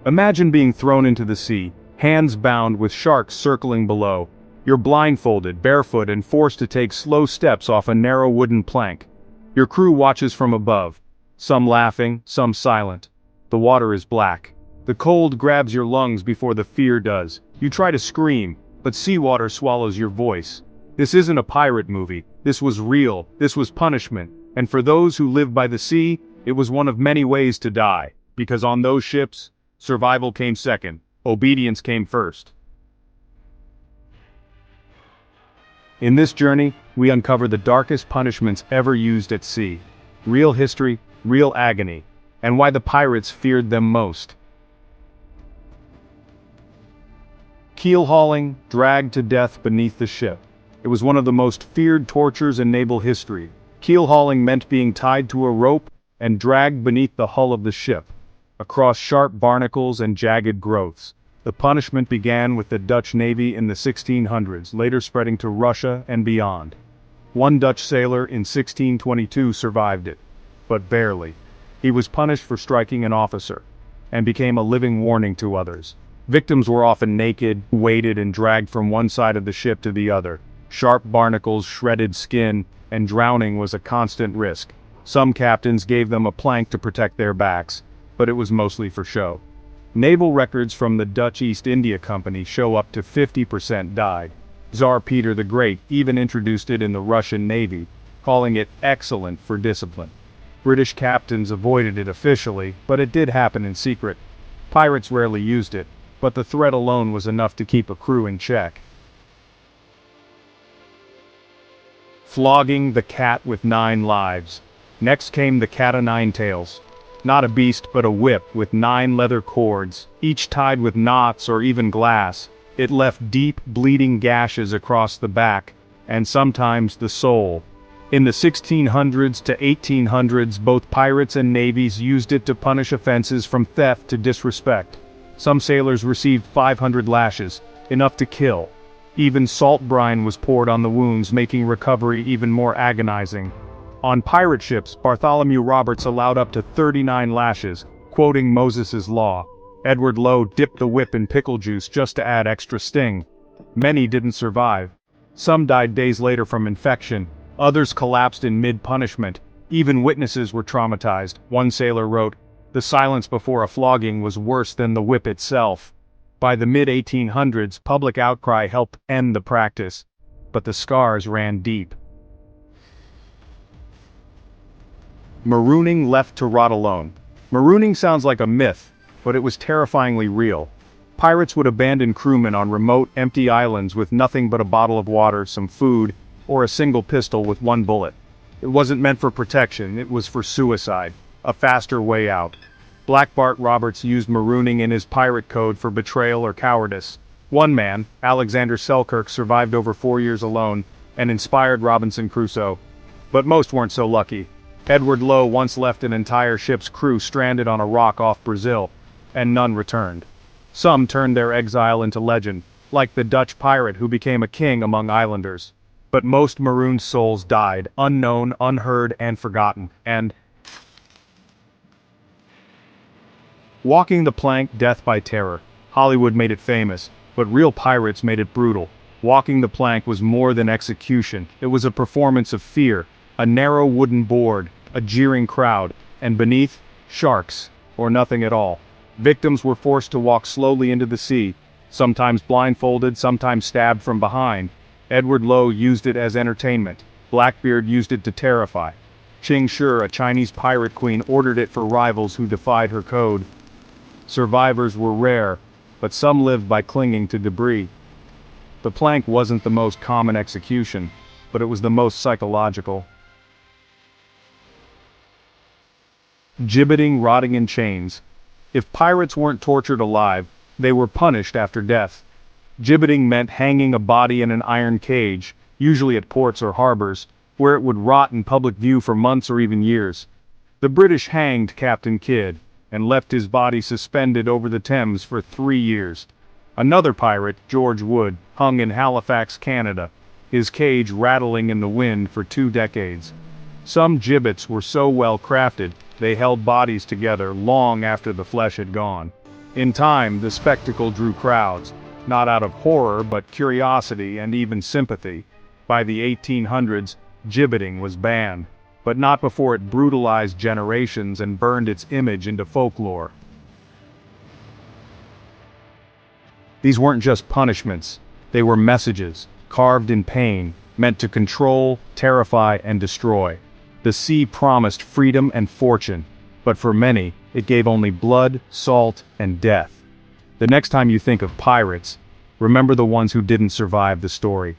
Imagine being thrown into the sea, hands bound with sharks circling below. You're blindfolded, barefoot, and forced to take slow steps off a narrow wooden plank. Your crew watches from above, some laughing, some silent. The water is black. The cold grabs your lungs before the fear does. You try to scream, but seawater swallows your voice. This isn't a pirate movie. This was real. This was punishment. And for those who live by the sea, it was one of many ways to die. Because on those ships, survival came second. Obedience came first. In this journey, we uncover the darkest punishments ever used at sea. Real history, real agony, and why the pirates feared them most. Keelhauling, dragged to death beneath the ship. It was one of the most feared tortures in naval history. Keelhauling meant being tied to a rope and dragged beneath the hull of the ship, across sharp barnacles and jagged growths. The punishment began with the Dutch Navy in the 1600s, later spreading to Russia and beyond. One Dutch sailor in 1622 survived it, but barely. He was punished for striking an officer, and became a living warning to others. Victims were often naked, weighted and dragged from one side of the ship to the other. Sharp barnacles, shredded skin, and drowning was a constant risk. Some captains gave them a plank to protect their backs, but it was mostly for show. Naval records from the Dutch East India Company show up to 50% died. Tsar Peter the Great even introduced it in the Russian Navy, calling it excellent for discipline. British captains avoided it officially, but it did happen in secret. Pirates rarely used it, but the threat alone was enough to keep a crew in check. Flogging the cat with 9 lives. Next came the cat o' nine tails. Not a beast but a whip with 9 leather cords, each tied with knots or even glass. It left deep, bleeding gashes across the back, and sometimes the soul. In the 1600s to 1800s, both pirates and navies used it to punish offenses from theft to disrespect. Some sailors received 500 lashes, enough to kill. Even salt brine was poured on the wounds, making recovery even more agonizing. On pirate ships, Bartholomew Roberts allowed up to 39 lashes, quoting Moses' law. Edward Lowe dipped the whip in pickle juice just to add extra sting. Many didn't survive. Some died days later from infection. Others collapsed in mid-punishment. Even witnesses were traumatized. One sailor wrote, "The silence before a flogging was worse than the whip itself." By the mid-1800s, public outcry helped end the practice, but the scars ran deep. Marooning left to rot alone. Marooning sounds like a myth, but it was terrifyingly real. Pirates would abandon crewmen on remote, empty islands with nothing but a bottle of water, some food, or a single pistol with 1 bullet. It wasn't meant for protection, it was for suicide, a faster way out. Black Bart Roberts used marooning in his pirate code for betrayal or cowardice. One man, Alexander Selkirk, survived over 4 years alone, and inspired Robinson Crusoe. But most weren't so lucky. Edward Lowe once left an entire ship's crew stranded on a rock off Brazil, and none returned. Some turned their exile into legend, like the Dutch pirate who became a king among islanders. But most marooned souls died, unknown, unheard, and forgotten. And walking the plank, death by terror. Hollywood made it famous, but real pirates made it brutal. Walking the plank was more than execution. It was a performance of fear. A narrow wooden board, a jeering crowd, and beneath, sharks, or nothing at all. Victims were forced to walk slowly into the sea, sometimes blindfolded, sometimes stabbed from behind. Edward Lowe used it as entertainment. Blackbeard used it to terrify. Qing Shi, a Chinese pirate queen, ordered it for rivals who defied her code. Survivors were rare, but some lived by clinging to debris. The plank wasn't the most common execution, but it was the most psychological. Gibbeting, rotting in chains. If pirates weren't tortured alive, they were punished after death. Gibbeting meant hanging a body in an iron cage, usually at ports or harbors, where it would rot in public view for months or even years. The British hanged Captain Kidd, and left his body suspended over the Thames for 3 years. Another pirate, George Wood, hung in Halifax, Canada, his cage rattling in the wind for 2 decades. Some gibbets were so well crafted, they held bodies together long after the flesh had gone. In time, the spectacle drew crowds, not out of horror but curiosity and even sympathy. By the 1800s, gibbeting was banned, but not before it brutalized generations and burned its image into folklore. These weren't just punishments, they were messages, carved in pain, meant to control, terrify, and destroy. The sea promised freedom and fortune, but for many, it gave only blood, salt, and death. The next time you think of pirates, remember the ones who didn't survive the story.